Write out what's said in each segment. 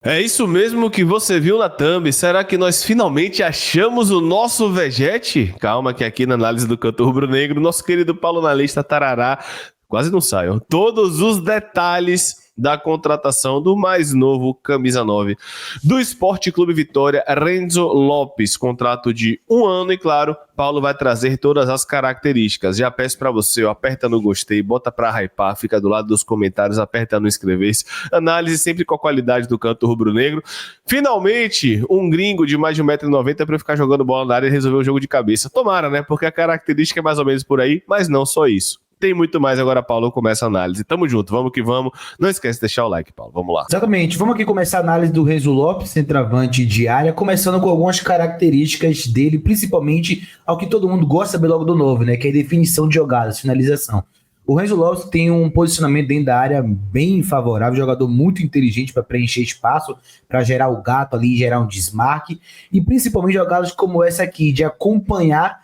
É isso mesmo que você viu na thumb. Será que nós finalmente achamos o nosso Vegete? Calma que aqui na análise do canto rubro-negro, nosso querido Paulo na lista tarará, quase não saiam, todos os detalhes da contratação do mais novo camisa 9 do Sport Clube Vitória, Renzo Lopes, contrato de 1 ano e claro, Paulo vai trazer todas as características. Já peço para você, aperta no gostei, bota para hypar, fica do lado dos comentários, aperta no inscrever-se. Análise sempre com a qualidade do canto rubro-negro. Finalmente, um gringo de mais de 1,90m para ficar jogando bola na área e resolver o jogo de cabeça. Tomara, né? Porque a característica é mais ou menos por aí, mas não só isso. Tem muito mais agora, Paulo, começa a análise. Tamo junto, vamos que vamos. Não esquece de deixar o like, Paulo. Vamos lá. Exatamente. Vamos aqui começar a análise do Renzo Lopes, centroavante de área, começando com algumas características dele, principalmente ao que todo mundo gosta de saber logo do novo, né? Que é a definição de jogadas, finalização. O Renzo Lopes tem um posicionamento dentro da área bem favorável, jogador muito inteligente para preencher espaço, para gerar o gato ali, gerar um desmarque, e principalmente jogadas como essa aqui, de acompanhar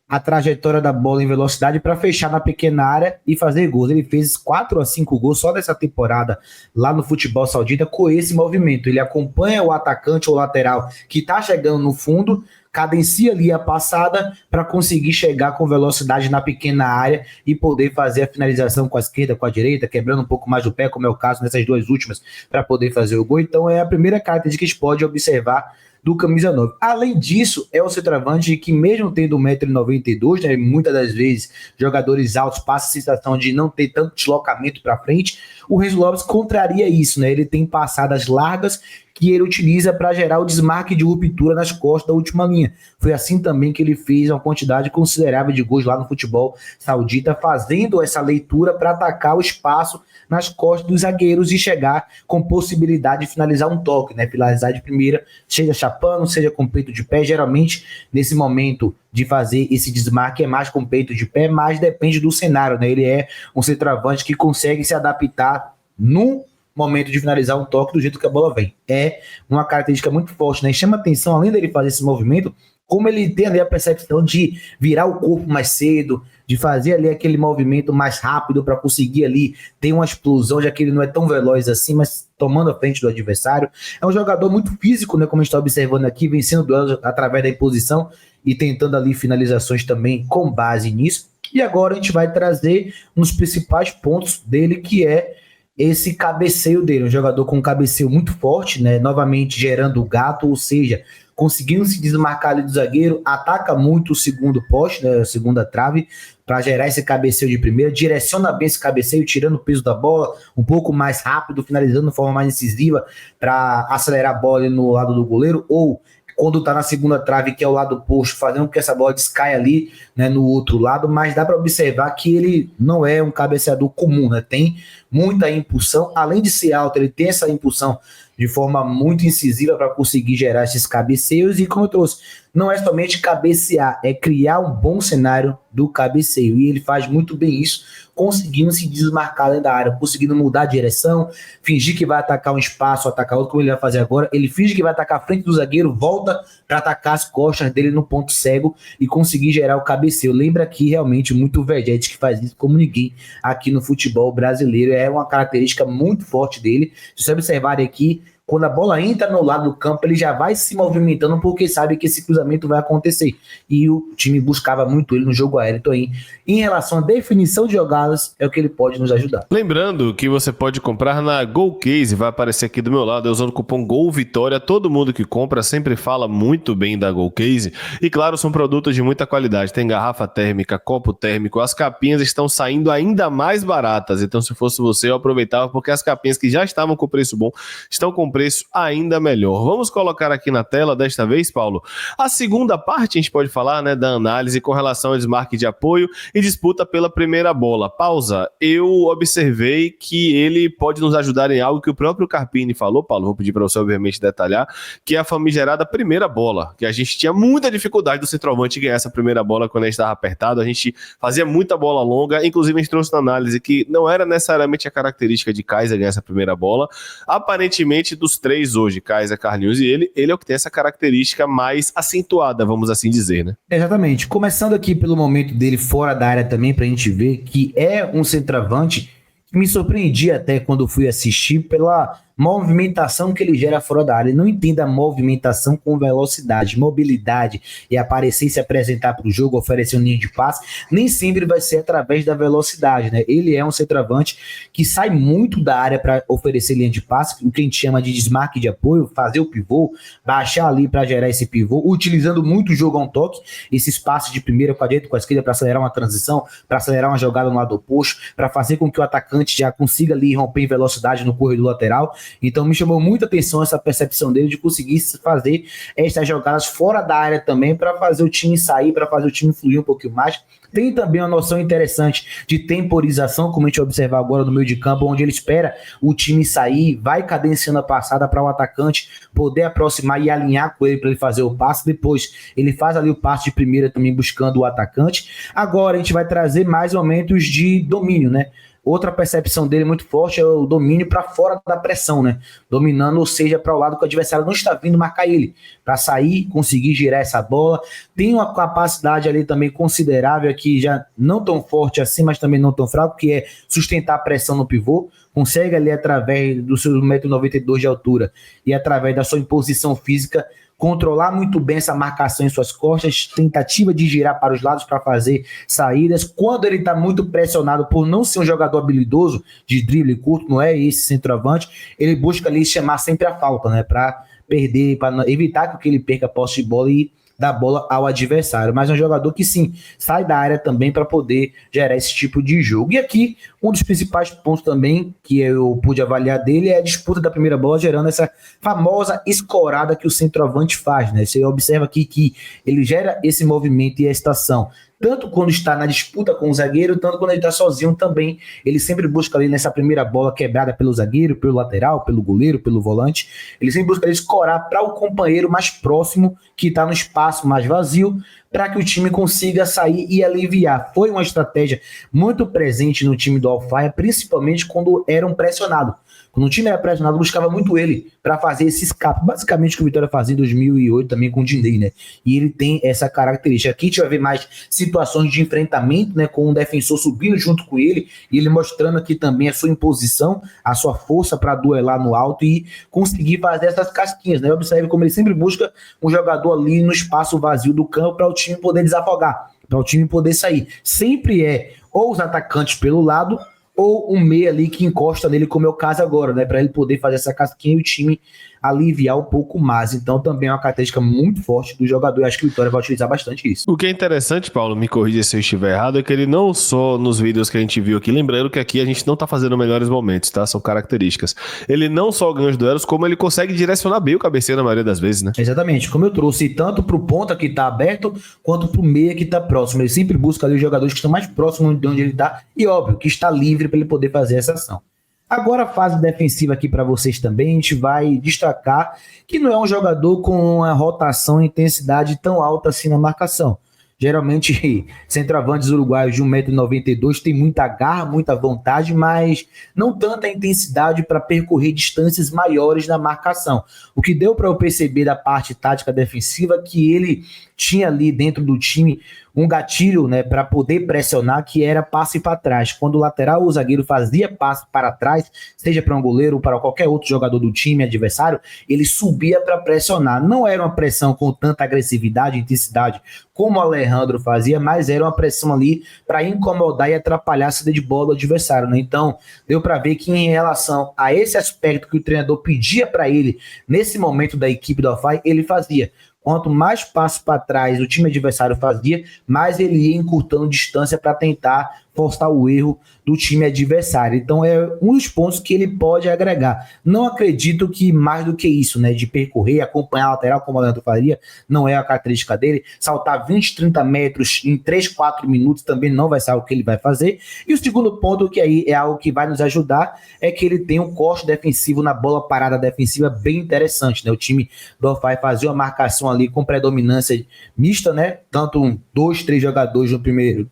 a trajetória da bola em velocidade para fechar na pequena área e fazer gols. Ele fez 4 a 5 gols só dessa temporada lá no futebol saudita com esse movimento. Ele acompanha o atacante ou lateral que está chegando no fundo, cadencia ali a passada para conseguir chegar com velocidade na pequena área e poder fazer a finalização com a esquerda, com a direita, quebrando um pouco mais o pé, como é o caso nessas duas últimas, para poder fazer o gol. Então é a primeira característica que a gente pode observar do camisa 9. Além disso, é o centroavante que mesmo tendo 1,92m, né, muitas das vezes jogadores altos passam a sensação de não ter tanto deslocamento para frente, o Renzo Lopes contraria isso, né? Ele tem passadas largas que ele utiliza para gerar o desmarque de ruptura nas costas da última linha. Foi assim também que ele fez uma quantidade considerável de gols lá no futebol saudita, fazendo essa leitura para atacar o espaço nas costas dos zagueiros e chegar com possibilidade de finalizar um toque, né? Finalizar de primeira, seja chapando, seja com peito de pé. Geralmente, nesse momento de fazer esse desmarque é mais com peito de pé, mas depende do cenário, né? Ele é um centroavante que consegue se adaptar no momento de finalizar um toque do jeito que a bola vem. É uma característica muito forte, né? E chama atenção, além dele fazer esse movimento, como ele tem ali a percepção de virar o corpo mais cedo, de fazer ali aquele movimento mais rápido para conseguir ali ter uma explosão, já que ele não é tão veloz assim, mas tomando a frente do adversário. É um jogador muito físico, né? Como a gente está observando aqui, vencendo duelos através da imposição e tentando ali finalizações também com base nisso. E agora a gente vai trazer um dos principais pontos dele, que é esse cabeceio dele, um jogador com um cabeceio muito forte, né? Novamente gerando o gato, ou seja, conseguindo se desmarcar ali do zagueiro, ataca muito o segundo poste, né? A segunda trave, para gerar esse cabeceio de primeira, direciona bem esse cabeceio, tirando o peso da bola, um pouco mais rápido, finalizando de forma mais incisiva, para acelerar a bola ali no lado do goleiro, ou quando tá na segunda trave, que é o lado oposto, fazendo com que essa bola descaia ali, né, no outro lado, mas dá para observar que ele não é um cabeceador comum, né? Tem muita impulsão, além de ser alto, ele tem essa impulsão de forma muito incisiva para conseguir gerar esses cabeceios, e como eu trouxe, não é somente cabecear, é criar um bom cenário do cabeceio, e ele faz muito bem isso, conseguindo se desmarcar dentro da área, conseguindo mudar a direção, fingir que vai atacar um espaço, atacar outro, como ele vai fazer agora. Ele finge que vai atacar a frente do zagueiro, volta para atacar as costas dele no ponto cego e conseguir gerar o cabeceio. Lembra aqui realmente muito o Vegete, que faz isso como ninguém aqui no futebol brasileiro. É uma característica muito forte dele. Se você observarem aqui, quando a bola entra no lado do campo, ele já vai se movimentando porque sabe que esse cruzamento vai acontecer. E o time buscava muito ele no jogo aéreo. Então, aí, em relação à definição de jogadas, é o que ele pode nos ajudar. Lembrando que você pode comprar na GolCase, vai aparecer aqui do meu lado, usando o cupom GOLVITORIA. Todo mundo que compra sempre fala muito bem da GolCase. E claro, são produtos de muita qualidade. Tem garrafa térmica, copo térmico, as capinhas estão saindo ainda mais baratas. Então, se fosse você, eu aproveitava, porque as capinhas que já estavam com preço bom, estão com preço ainda melhor. Vamos colocar aqui na tela desta vez, Paulo, a segunda parte, a gente pode falar, né, da análise com relação ao desmarque de apoio e disputa pela primeira bola. Pausa, eu observei que ele pode nos ajudar em algo que o próprio Carpini falou, Paulo, vou pedir para você obviamente detalhar, que é a famigerada primeira bola, que a gente tinha muita dificuldade do centroavante ganhar essa primeira bola quando a gente estava apertado, a gente fazia muita bola longa, inclusive a gente trouxe na análise que não era necessariamente a característica de Kaiser ganhar essa primeira bola. Aparentemente, dos três hoje, Kaiser, Carlinhos e ele é o que tem essa característica mais acentuada, vamos assim dizer, né? Exatamente. Começando aqui pelo momento dele fora da área também, pra gente ver que é um centroavante que me surpreendi até quando fui assistir pela movimentação que ele gera fora da área. Ele não entende a movimentação com velocidade, mobilidade e aparecer e se apresentar para o jogo, oferecer um ninho de passe, nem sempre vai ser através da velocidade, né? Ele é um centroavante que sai muito da área para oferecer linha de passe, o que a gente chama de desmarque de apoio, fazer o pivô, baixar ali para gerar esse pivô, utilizando muito o jogo a um toque, esse espaço de primeira com a direita, com a esquerda para acelerar uma transição, para acelerar uma jogada no lado oposto, para fazer com que o atacante já consiga ali romper em velocidade no corredor lateral. Então me chamou muita atenção essa percepção dele de conseguir fazer essas jogadas fora da área também, para fazer o time sair, para fazer o time fluir um pouquinho mais. Tem também uma noção interessante de temporização, como a gente vai observar agora no meio de campo, onde ele espera o time sair, vai cadenciando a passada para o atacante poder aproximar e alinhar com ele para ele fazer o passe. Depois ele faz ali o passe de primeira também buscando o atacante. Agora a gente vai trazer mais momentos de domínio, né? Outra percepção dele muito forte é o domínio para fora da pressão, né? Dominando, ou seja, para o lado que o adversário não está vindo marcar ele, para sair, conseguir girar essa bola. Tem uma capacidade ali também considerável, aqui já não tão forte assim, mas também não tão fraco, que é sustentar a pressão no pivô. Consegue ali, através do seu 1,92 m de altura e através da sua imposição física, controlar muito bem essa marcação em suas costas, tentativa de girar para os lados para fazer saídas. Quando ele está muito pressionado por não ser um jogador habilidoso de drible curto, não é esse centroavante, ele busca ali chamar sempre a falta, né, para perder, para evitar que ele perca a posse de bola e dar bola ao adversário. Mas é um jogador que sim, sai da área também para poder gerar esse tipo de jogo. E aqui, um dos principais pontos também que eu pude avaliar dele é a disputa da primeira bola, gerando essa famosa escorada que o centroavante faz, né? Você observa aqui que ele gera esse movimento e a estação, tanto quando está na disputa com o zagueiro, tanto quando ele está sozinho também. Ele sempre busca ali nessa primeira bola quebrada pelo zagueiro, pelo lateral, pelo goleiro, pelo volante. Ele sempre busca ali escorar para o companheiro mais próximo, que está no espaço mais vazio, para que o time consiga sair e aliviar. Foi uma estratégia muito presente no time do Al-Faya, principalmente quando eram pressionados. Quando o time era pressionado, buscava muito ele para fazer esse escape. Basicamente o que o Vitória fazia em 2008 também com o Dindê, né? E ele tem essa característica. Aqui a gente vai ver mais situações de enfrentamento, né? Com o defensor subindo junto com ele e ele mostrando aqui também a sua imposição, a sua força para duelar no alto e conseguir fazer essas casquinhas, né? Observe como ele sempre busca um jogador ali no espaço vazio do campo para o time poder desafogar, para o time poder sair. Sempre é ou os atacantes pelo lado ou um meia ali que encosta nele, como é o caso agora, né? Para ele poder fazer essa casquinha e o time aliviar um pouco mais. Então também é uma característica muito forte do jogador. Eu acho que o Vitória vai utilizar bastante isso. O que é interessante, Paulo, me corrija se eu estiver errado, é que ele não só nos vídeos que a gente viu aqui, lembrando que aqui a gente não tá fazendo melhores momentos, tá? São características. Ele não só ganha os duelos, como ele consegue direcionar bem o cabeceio na maioria das vezes, né? Exatamente, como eu trouxe, tanto pro ponta que tá aberto, quanto pro meia que tá próximo. Ele sempre busca ali os jogadores que estão mais próximos de onde ele tá, e óbvio, que está livre para ele poder fazer essa ação. Agora a fase defensiva aqui para vocês também, a gente vai destacar que não é um jogador com uma rotação e intensidade tão alta assim na marcação. Geralmente, centroavantes uruguaios de 1,92 m tem muita garra, muita vontade, mas não tanta intensidade para percorrer distâncias maiores na marcação. O que deu para eu perceber da parte tática defensiva é que ele tinha ali dentro do time um gatilho, né, para poder pressionar, que era passe para trás. Quando o lateral ou o zagueiro fazia passe para trás, seja para um goleiro ou para qualquer outro jogador do time adversário, ele subia para pressionar. Não era uma pressão com tanta agressividade e intensidade como o Alejandro fazia, mas era uma pressão ali para incomodar e atrapalhar a saída de bola do adversário, né? Então, deu para ver que em relação a esse aspecto que o treinador pedia para ele nesse momento da equipe do Al-Faya, ele fazia. Quanto mais passo para trás o time adversário fazia, mais ele ia encurtando distância para tentar forçar o erro do time adversário. Então é um dos pontos que ele pode agregar. Não acredito que mais do que isso, né, de percorrer, acompanhar a lateral como o Leandro faria, não é a característica dele. Saltar 20, 30 metros em 3, 4 minutos também não vai ser algo que ele vai fazer. E o segundo ponto, que aí é algo que vai nos ajudar, é que ele tem um corte defensivo na bola parada defensiva bem interessante, né? O time do Al-Faya fazia uma marcação ali com predominância mista, né? Tanto 2, 3 jogadores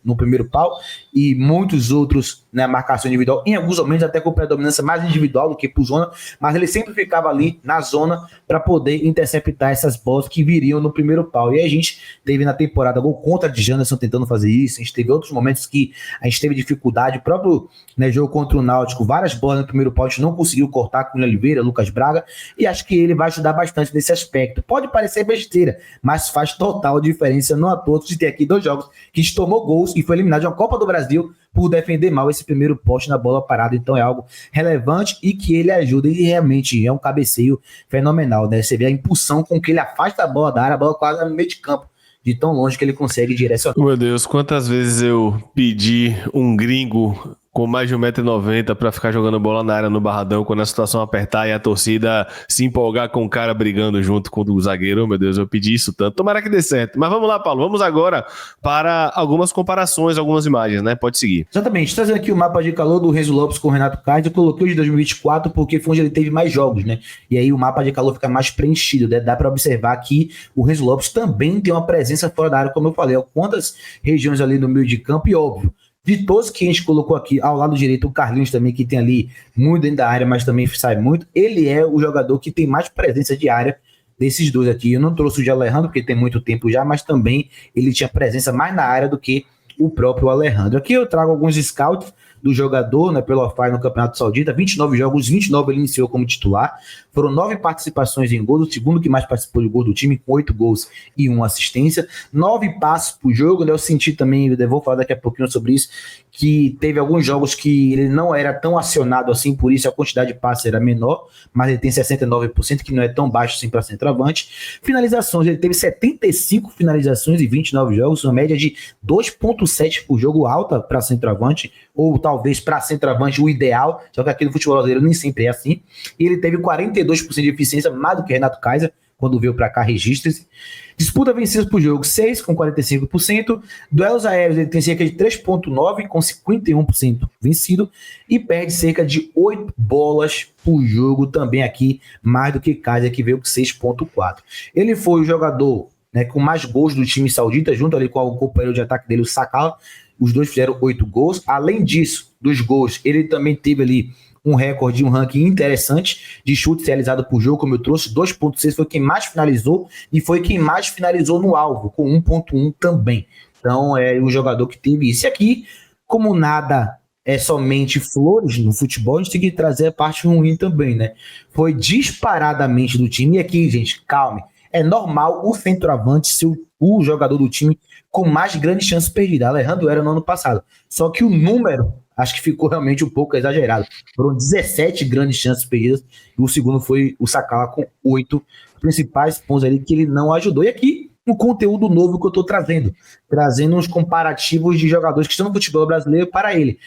no primeiro pau e e muitos outros na marcação individual, em alguns momentos até com predominância mais individual do que por zona, mas ele sempre ficava ali na zona para poder interceptar essas bolas que viriam no primeiro pau. E a gente teve na temporada gol contra de Janderson tentando fazer isso, a gente teve outros momentos que a gente teve dificuldade, o próprio, né, jogo contra o Náutico, várias bolas no primeiro pau, a gente não conseguiu cortar com o Oliveira, Lucas Braga, e acho que ele vai ajudar bastante nesse aspecto. Pode parecer besteira, mas faz total diferença, não à toa de ter aqui 2 jogos que a gente tomou gols e foi eliminado de uma Copa do Brasil por defender mal esse primeiro poste na bola parada. Então é algo relevante e que ele ajuda, e realmente é um cabeceio fenomenal, né? Você vê a impulsão com que ele afasta a bola da área, a bola quase no meio de campo, de tão longe que ele consegue direcionar. Meu Deus, quantas vezes eu pedi um gringo com mais de 1,90 m pra ficar jogando bola na área no Barradão, quando a situação apertar e a torcida se empolgar com o cara brigando junto com o zagueiro. Meu Deus, eu pedi isso tanto. Tomara que dê certo. Mas vamos lá, Paulo. Vamos agora para algumas comparações, algumas imagens, né? Pode seguir. Exatamente. Trazendo aqui o mapa de calor do Renzo Lopes com o Renato Kaiser, eu coloquei o de 2024 porque foi onde ele teve mais jogos, né? E aí o mapa de calor fica mais preenchido, né? Dá para observar que o Renzo Lopes também tem uma presença fora da área, como eu falei. Quantas regiões ali no meio de campo, e óbvio, de todos que a gente colocou aqui, ao lado direito, o Carlinhos também, que tem ali muito dentro da área, mas também sai muito. Ele é o jogador que tem mais presença de área desses dois aqui. Eu não trouxe o de Alejandro, porque tem muito tempo já, mas também ele tinha presença mais na área do que o próprio Alejandro. Aqui eu trago alguns scouts do jogador, né, pelo AFAI no Campeonato Saudita, 29 jogos, 29 ele iniciou como titular, foram 9 participações em gols, o segundo que mais participou de gol do time, com 8 gols e 1 assistência, 9 passos por jogo, né, eu senti também, eu vou falar daqui a pouquinho sobre isso, que teve alguns jogos que ele não era tão acionado assim, por isso a quantidade de passes era menor, mas ele tem 69%, que não é tão baixo assim para centroavante. Finalizações, ele teve 75 finalizações em 29 jogos, uma média de 2,7 por jogo, alta para centroavante, ou talvez para centroavante o ideal, só que aqui no futebol brasileiro nem sempre é assim. E ele teve 42% de eficiência, mais do que Renato Kaiser, quando veio para cá, registre-se. Disputa vencidas por jogo, 6 com 45%. Duelos aéreos, ele tem cerca de 3,9 com 51% vencido. E perde cerca de 8 bolas por jogo, também aqui, mais do que Kaiser, que veio com 6,4. Ele foi o jogador, né, com mais gols do time saudita, junto ali com o companheiro de ataque dele, o Sakala. Os dois fizeram 8 gols. Além disso, dos gols, ele também teve ali um recorde, um ranking interessante de chutes realizados por jogo, como eu trouxe, 2,6, foi quem mais finalizou e foi quem mais finalizou no alvo, com 1,1 também. Então é um jogador que teve isso. E aqui, como nada é somente flores no futebol, a gente tem que trazer a parte ruim também, né? Foi disparadamente do time. E aqui, gente, calme, é normal o centroavante ser o jogador do time com mais grandes chances perdidas. Alejandro era no ano passado. Só que o número, acho que ficou realmente um pouco exagerado. Foram 17 grandes chances perdidas. E o segundo foi o Sakala com 8 principais pontos ali que ele não ajudou. E aqui, um conteúdo novo que eu estou trazendo uns comparativos de jogadores que estão no futebol brasileiro para ele.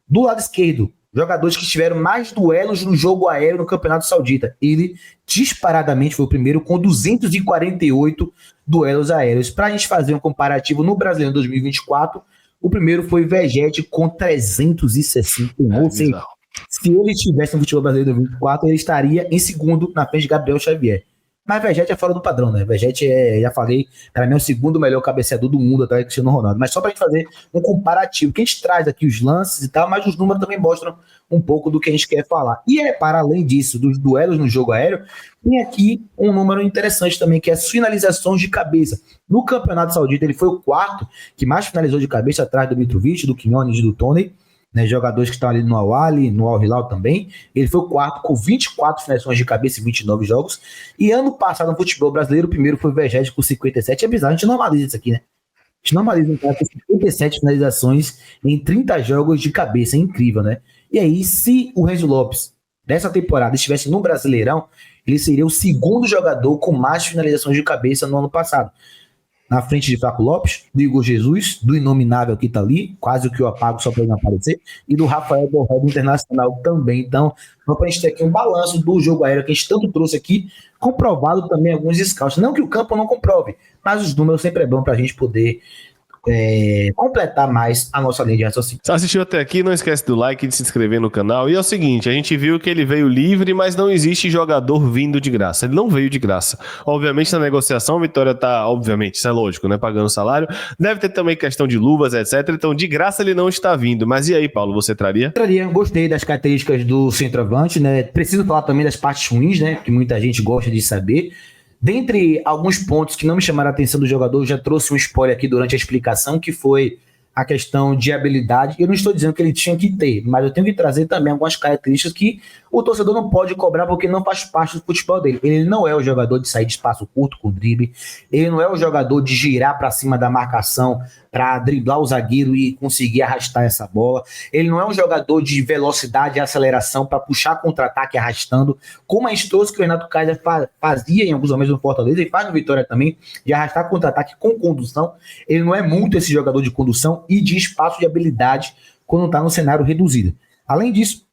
Do lado esquerdo, jogadores que tiveram mais duelos no jogo aéreo no Campeonato Saudita. Ele disparadamente foi o primeiro com 248 duelos aéreos. Para a gente fazer um comparativo no Brasileiro 2024, o primeiro foi Vegete com 361. Ou seja, se ele estivesse no futebol brasileiro 2024, ele estaria em segundo na frente de Gabriel Xavier. Mas Vegete é fora do padrão, né? Vegete já falei, para mim é o segundo melhor cabeceador do mundo atrás do Cristiano Ronaldo. Mas só pra gente fazer um comparativo, que a gente traz aqui os lances e tal, mas os números também mostram um pouco do que a gente quer falar. E para além disso, dos duelos no jogo aéreo, tem aqui um número interessante também, que é as finalizações de cabeça. No Campeonato Saudita, ele foi o quarto que mais finalizou de cabeça, atrás do Mitrovic, do Quinones e do Toney, né, jogadores que estão ali no Al-Ahly, no Al-Hilal também. Ele foi o quarto com 24 finalizações de cabeça em 29 jogos. E ano passado no futebol brasileiro, o primeiro foi o Vegete com 57. É bizarro, a gente normaliza isso aqui, né? A gente normaliza um cara com 57 finalizações em 30 jogos de cabeça. É incrível, né? E aí, se o Renzo Lopes, dessa temporada, estivesse no Brasileirão, ele seria o segundo jogador com mais finalizações de cabeça no ano passado. Na frente de Flaco Lopes, do Igor Jesus, do Inominável que tá ali, quase o que eu apago só para ele não aparecer, e do Rafael Borré do Internacional também. Então, só para a gente ter aqui um balanço do jogo aéreo que a gente tanto trouxe aqui, comprovado também alguns scouts. Não que o campo não comprove, mas os números sempre é bom para a gente poder completar mais a nossa linha de raciocínio. Se assistiu até aqui, não esquece do like e de se inscrever no canal. E é o seguinte, a gente viu que ele veio livre, mas não existe jogador vindo de graça. Ele não veio de graça. Obviamente, na negociação, a Vitória tá, obviamente, isso é lógico, né, pagando salário. Deve ter também questão de luvas, etc. Então, de graça ele não está vindo. Mas e aí, Paulo, você traria? Gostei das características do centroavante, né? Preciso falar também das partes ruins, né? Que muita gente gosta de saber. Dentre alguns pontos que não me chamaram a atenção do jogador, eu já trouxe um spoiler aqui durante a explicação, que foi a questão de habilidade. Eu não estou dizendo que ele tinha que ter, mas eu tenho que trazer também algumas características que o torcedor não pode cobrar porque não faz parte do futebol dele. Ele não é o jogador de sair de espaço curto com drible, ele não é o jogador de girar para cima da marcação para driblar o zagueiro e conseguir arrastar essa bola. Ele não é um jogador de velocidade e aceleração para puxar contra-ataque arrastando, como a gente trouxe que o Renato Kaiser fazia em alguns momentos no Fortaleza e faz no Vitória também, de arrastar contra-ataque com condução. Ele não é muito esse jogador de condução e de espaço de habilidade quando está no cenário reduzido. Além disso,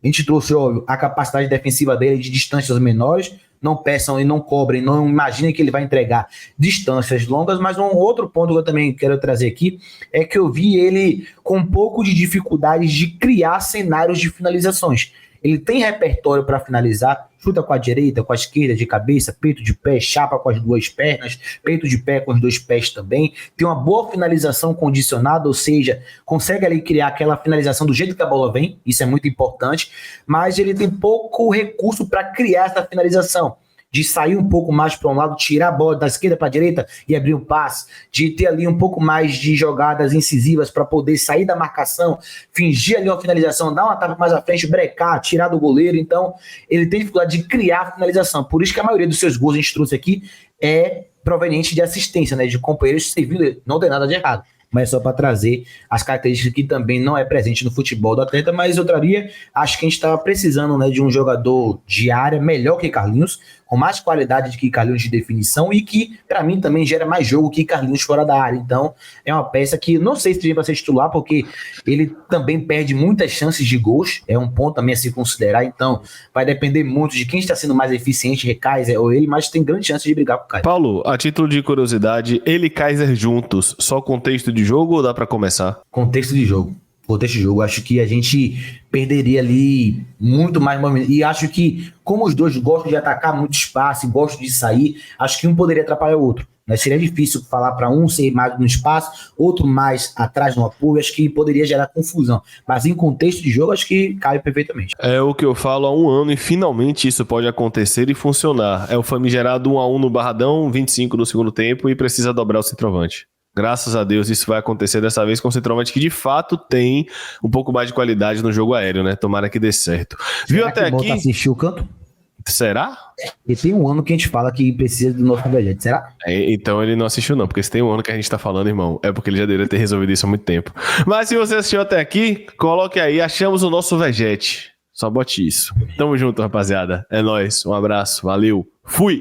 a gente trouxe, óbvio, a capacidade defensiva dele de distâncias menores. Não peçam e não cobrem, não imaginem que ele vai entregar distâncias longas, mas um outro ponto que eu também quero trazer aqui é que eu vi ele com um pouco de dificuldades de criar cenários de finalizações. Ele tem repertório para finalizar, chuta com a direita, com a esquerda, de cabeça, peito de pé, chapa com as duas pernas, peito de pé com os dois pés também. Tem uma boa finalização condicionada, ou seja, consegue ali criar aquela finalização do jeito que a bola vem, isso é muito importante, mas ele tem pouco recurso para criar essa finalização. De sair um pouco mais para um lado, tirar a bola da esquerda para a direita e abrir um passe, de ter ali um pouco mais de jogadas incisivas para poder sair da marcação, fingir ali uma finalização, dar uma tapa mais à frente, brecar, tirar do goleiro. Então, ele tem dificuldade de criar a finalização. Por isso que a maioria dos seus gols a gente trouxe aqui é proveniente de assistência, né, de companheiros servindo, não tem nada de errado. Mas é só para trazer as características que também não é presente no futebol do atleta, mas eu traria, acho que a gente estava precisando, né, de um jogador de área melhor que Carlinhos, com mais qualidade que Carlinhos de definição e que, para mim, também gera mais jogo que Carlinhos fora da área. Então, é uma peça que não sei se tem para ser titular, porque ele também perde muitas chances de gols, é um ponto também a se considerar, então vai depender muito de quem está sendo mais eficiente, Kaiser ou ele, mas tem grande chance de brigar com o Kaiser. Paulo, a título de curiosidade, ele e Kaiser juntos, só contexto de jogo ou dá para começar? Contexto de jogo. Acho que a gente perderia ali muito mais movimento. E acho que, como os dois gostam de atacar muito espaço e gostam de sair, acho que um poderia atrapalhar o outro. Mas seria difícil falar para um ser mais no espaço, outro mais atrás no apoio. Acho que poderia gerar confusão. Mas em contexto de jogo, acho que cai perfeitamente. É o que eu falo há um ano e finalmente isso pode acontecer e funcionar. É o famigerado 1-1 no Barradão, 25 no segundo tempo e precisa dobrar o centroavante. Graças a Deus isso vai acontecer dessa vez com o centroavante que de fato tem um pouco mais de qualidade no jogo aéreo, né? Tomara que dê certo. Viu até aqui? Assistiu o canto? Será? E tem um ano que a gente fala que precisa do nosso convergente, será? Então ele não assistiu não, porque se tem um ano que a gente tá falando, irmão, é porque ele já deveria ter resolvido isso há muito tempo. Mas se você assistiu até aqui, coloque aí, achamos o nosso Vegete. Só bote isso. Tamo junto, rapaziada. É nóis, um abraço, valeu, fui!